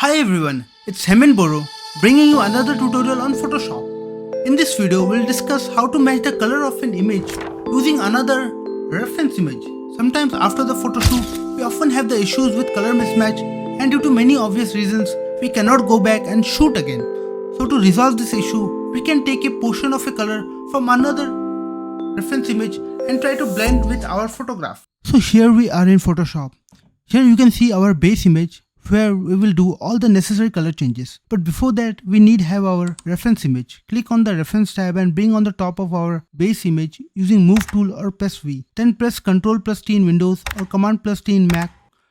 Hi everyone, it's Hemen bringing you another tutorial on Photoshop. In this video, we'll discuss how to match the color of an image using another reference image. Sometimes after the photo shoot, we often have the issues with color mismatch, and due to many obvious reasons, we cannot go back and shoot again. So to resolve this issue, we can take a portion of a color from another reference image and try to blend with our photograph. So here we are in Photoshop. Here you can see our base image where we will do all the necessary color changes. But before that, we need have our reference image. Click on the reference tab and bring on the top of our base image using move tool or press V. Then press Ctrl+T in Windows or Command+T in Mac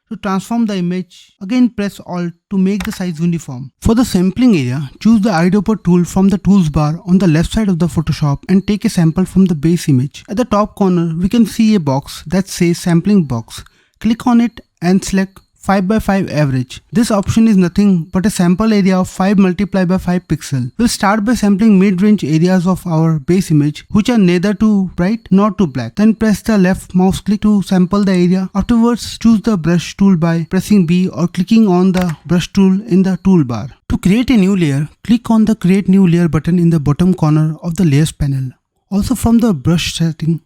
to transform the image. Again press Alt to make the size uniform. For the sampling area, choose the eyedropper tool from the tools bar on the left side of the Photoshop and take a sample from the base image. At the top corner, we can see a box that says sampling box. Click on it and select 5x5 average. This option is nothing but a sample area of 5 multiplied by 5 pixel. We'll start by sampling mid-range areas of our base image which are neither too bright nor too black. Then press the left mouse click to sample the area. Afterwards, choose the brush tool by pressing B or clicking on the brush tool in the toolbar. To create a new layer, click on the create new layer button in the bottom corner of the layers panel. Also from the brush setting,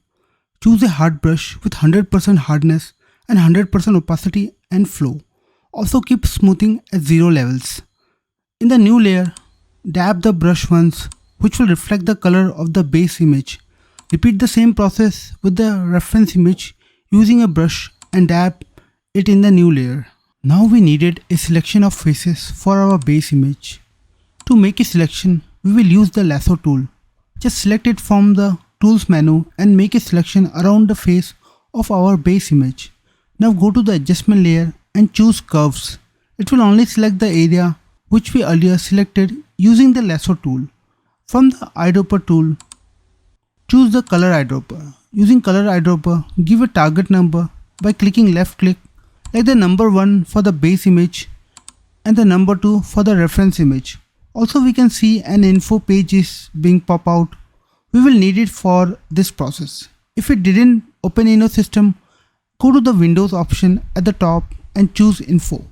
choose a hard brush with 100% hardness and 100% opacity and flow. Also keep smoothing at 0 levels. In the new layer, dab the brush once, which will reflect the color of the base image. Repeat the same process with the reference image using a brush and dab it in the new layer. Now we needed a selection of faces for our base image. To make a selection, we will use the lasso tool. Just select it from the tools menu and make a selection around the face of our base image. Now go to the adjustment layer and choose curves. It will only select the area which we earlier selected using the lasso tool. From the eyedropper tool, choose the color eyedropper. Using color eyedropper, give a target number by clicking left click like the number 1 for the base image and the number 2 for the reference image. Also we can see an info page is being pop out. We will need it for this process. If it didn't open in your system, go to the Windows option at the top and choose Info.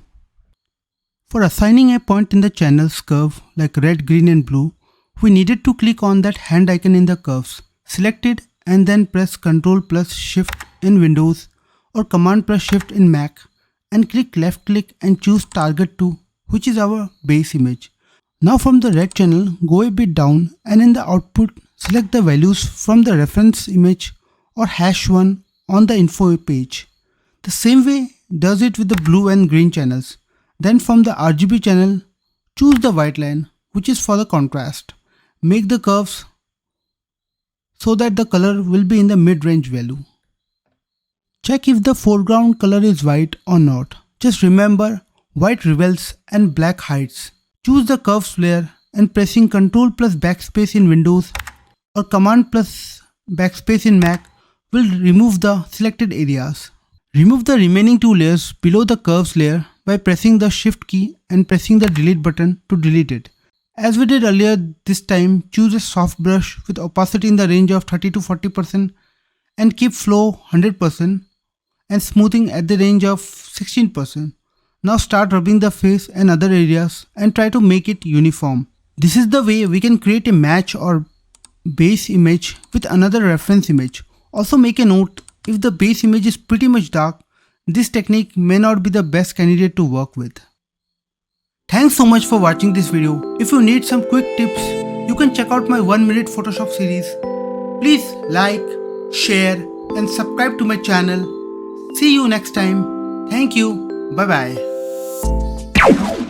For assigning a point in the channel's curve like red, green and blue, we needed to click on that hand icon in the curves. Select it and then press Ctrl+Shift in Windows or Command+Shift in Mac and click left click and choose Target to, which is our base image. Now from the red channel, go a bit down and in the output, select the values from the reference image or #1 on the info page. The same way does it with the blue and green channels. Then from the RGB channel, choose the white line which is for the contrast. Make the curves so that the color will be in the mid-range value. Check if the foreground color is white or not. Just remember, white reveals and black hides. Choose the curves layer and pressing Ctrl+Backspace in Windows or Command+Backspace in Mac will remove the selected areas. Remove the remaining 2 layers below the curves layer by pressing the Shift key and pressing the delete button to delete it. As we did earlier, this time choose a soft brush with opacity in the range of 30 to 40% and keep flow 100% and smoothing at the range of 16%. Now start rubbing the face and other areas and try to make it uniform. This is the way we can create a match or base image with another reference image. Also make a note, if the base image is pretty much dark, this technique may not be the best candidate to work with. Thanks so much for watching this video. If you need some quick tips, you can check out my 1-minute Photoshop series. Please like, share and subscribe to my channel. See you next time. Thank you. Bye bye.